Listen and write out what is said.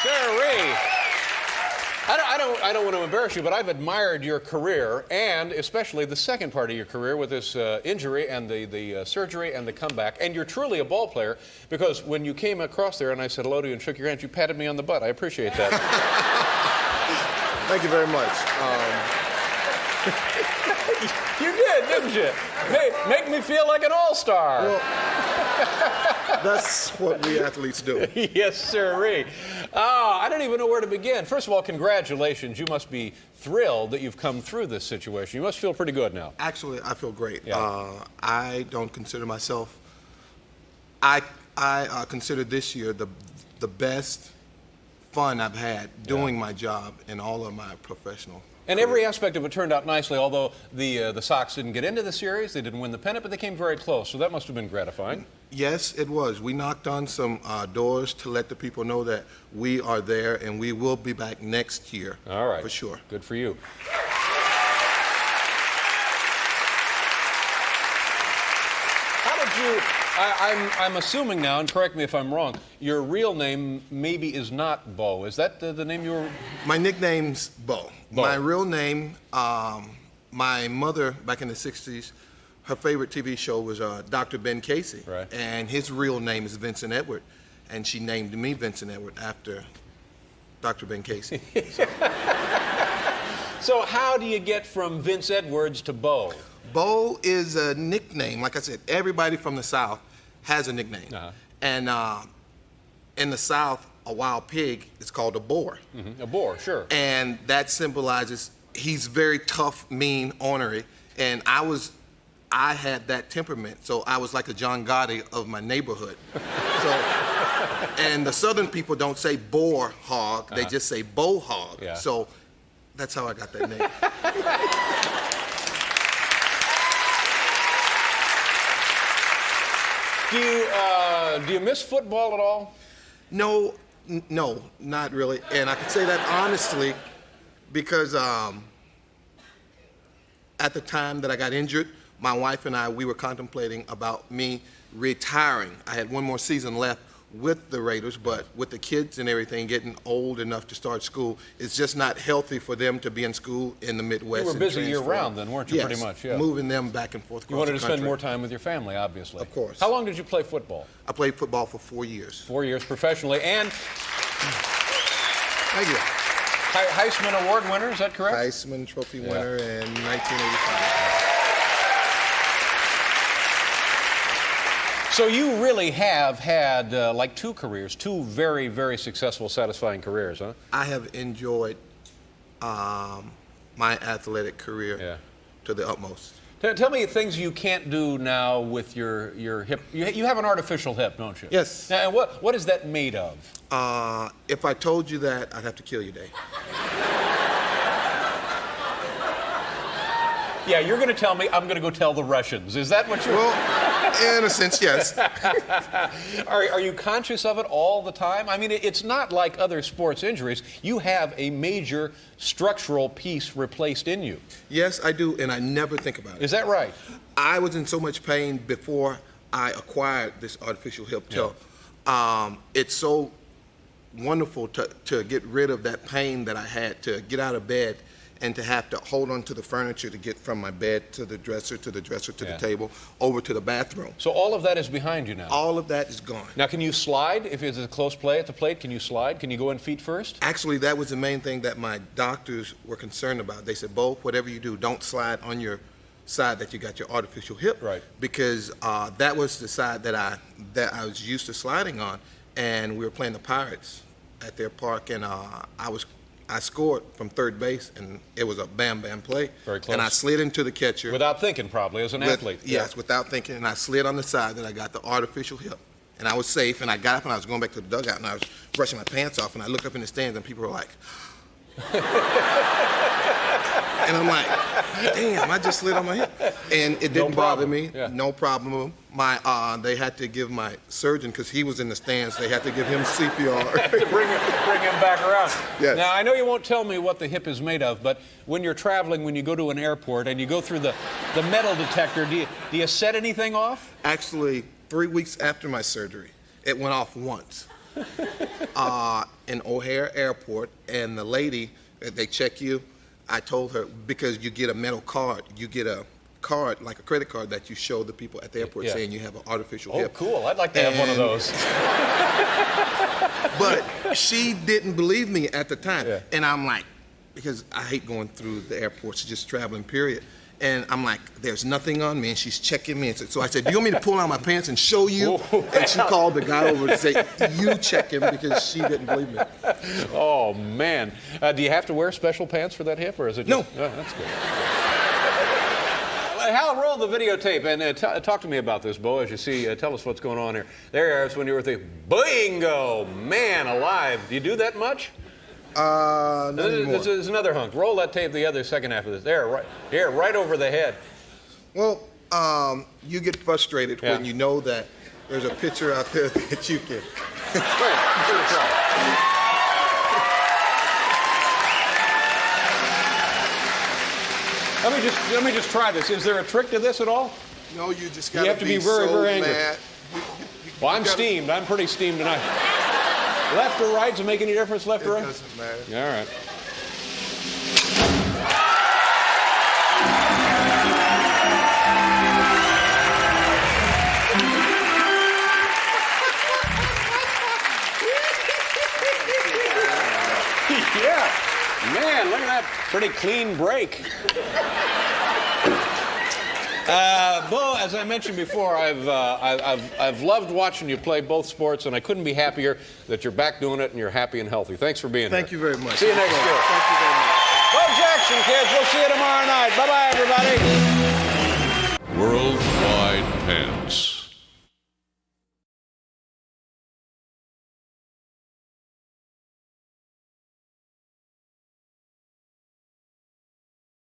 Sirree. I don't want to embarrass you, but I've admired your career, and especially the second part of your career with this injury and the surgery and the comeback. And you're truly a ball player, because when you came across there and I said hello to you and shook your hand, you patted me on the butt. I appreciate that. Thank you very much. You did, didn't you? Hey, make me feel like an all-star. Well, that's what we athletes do. Yes, sirree. Oh, I don't even know where to begin. First of all, congratulations. You must be thrilled that you've come through this situation. You must feel pretty good now. Actually, I feel great. Yeah. I don't consider myself. I consider this year the best fun I've had doing my job in all of my professional. And every aspect of it turned out nicely, although the Sox didn't get into the series, they didn't win the pennant, but they came very close, so that must have been gratifying. Yes, it was. We knocked on some doors to let the people know that we are there, and we will be back next year. All right. For sure. Good for you. How did you... I'm assuming now, and correct me if I'm wrong, your real name maybe is not Bo. Is that the name you were... My nickname's Bo. My real name, my mother back in the 60s, her favorite TV show was Dr. Ben Casey. Right. And his real name is Vincent Edward. And she named me Vincent Edward after Dr. Ben Casey. So how do you get from Vince Edwards to Bo? Bo is a nickname. Like I said, everybody from the South has a nickname. And in the South, a wild pig is called a boar. A boar, sure. And that symbolizes he's very tough, mean, ornery. And I had that temperament, so I was like a John Gotti of my neighborhood. And the Southern people don't say boar hog, they just say bow hog. Yeah. So that's how I got that name. Do you miss football at all? No, not really. And I can say that honestly because at the time that I got injured, my wife and I, we were contemplating about me retiring. I had one more season left with the Raiders, but with the kids and everything getting old enough to start school, it's just not healthy for them to be in school in the Midwest. You were busy year-round then, weren't you, yes, pretty much? Yeah. Moving them back and forth across the country. You wanted to spend more time with your family, obviously. Of course. How long did you play football? I played football for 4 years. 4 years professionally, and... Thank you. Heisman Award winner, is that correct? Heisman Trophy winner in 1985. So you really have had like two careers, two very, very successful, satisfying careers, huh? I have enjoyed my athletic career to the utmost. Tell me things you can't do now with your hip. You have an artificial hip, don't you? Yes. Now, what is that made of? If I told you that, I'd have to kill you, Dave. Yeah, you're going to tell me I'm going to go tell the Russians. Is that what you're... Well, in a sense, yes. Are you conscious of it all the time? I mean, it's not like other sports injuries. You have a major structural piece replaced in you. Yes, I do, and I never think about it. Is that right? I was in so much pain before I acquired this artificial hip. It's so wonderful to get rid of that pain that I had, to get out of bed and to have to hold on to the furniture to get from my bed to the dresser, to the table, over to the bathroom. So all of that is behind you now? All of that is gone. Now, can you slide? If it's a close play at the plate, can you slide? Can you go in feet first? Actually, that was the main thing that my doctors were concerned about. They said, Bo, whatever you do, don't slide on your side that you got your artificial hip. Right. Because that was the side that I was used to sliding on. And we were playing the Pirates at their park, and I scored from third base, and it was a bam-bam play. Very close. And I slid into the catcher. Without thinking, probably, as an athlete. Yes, without thinking, and I slid on the side that I got the artificial hip. And I was safe, and I got up, and I was going back to the dugout, and I was brushing my pants off, and I looked up in the stands, and people were like... And I'm like, damn, I just slid on my hip. And it didn't bother me, no problem. They had to give my surgeon, because he was in the stands, they had to give him CPR. bring him back around. Yes. Now, I know you won't tell me what the hip is made of, but when you're traveling, when you go to an airport and you go through the metal detector, do you set anything off? Actually, 3 weeks after my surgery, it went off once. in O'Hare Airport, and the lady, they check you. I told her, because you get a metal card, you get a card, like a credit card, that you show the people at the airport saying you have an artificial hip. Oh, cool. I'd like to have one of those. But she didn't believe me at the time. Yeah. And I'm like, because I hate going through the airports, just traveling, period. And I'm like, there's nothing on me, and she's checking me. And so I said, do you want me to pull out my pants and show you? And she called the guy over to say, you check him, because she didn't believe me. Oh, man. Do you have to wear special pants for that hip, or is it just... No. Oh, that's good. Hal, roll the videotape and talk to me about this, Bo, as you see. Tell us what's going on here. There, that's when you were thinking, bingo, man alive. Do you do that much? Not anymore. There's another hunk. Roll that tape, the other second half of this. There, right here, right over the head. Well, you get frustrated when you know that there's a picture out there that you can. Let me just try this. Is there a trick to this at all? No, you just got You have to be very, so very angry. mad. Well, I'm steamed. I'm pretty steamed tonight. Left or right? Does it make any difference, left or right? It doesn't matter. All right. Yeah. Man, look at that pretty clean break. Bo, as I mentioned before, I've loved watching you play both sports, and I couldn't be happier that you're back doing it and you're happy and healthy. Thanks for being here. Thank you very much. See you next year. Thank you very much. Bo Jackson, kids. We'll see you tomorrow night. Bye-bye, everybody. Worldwide Pen.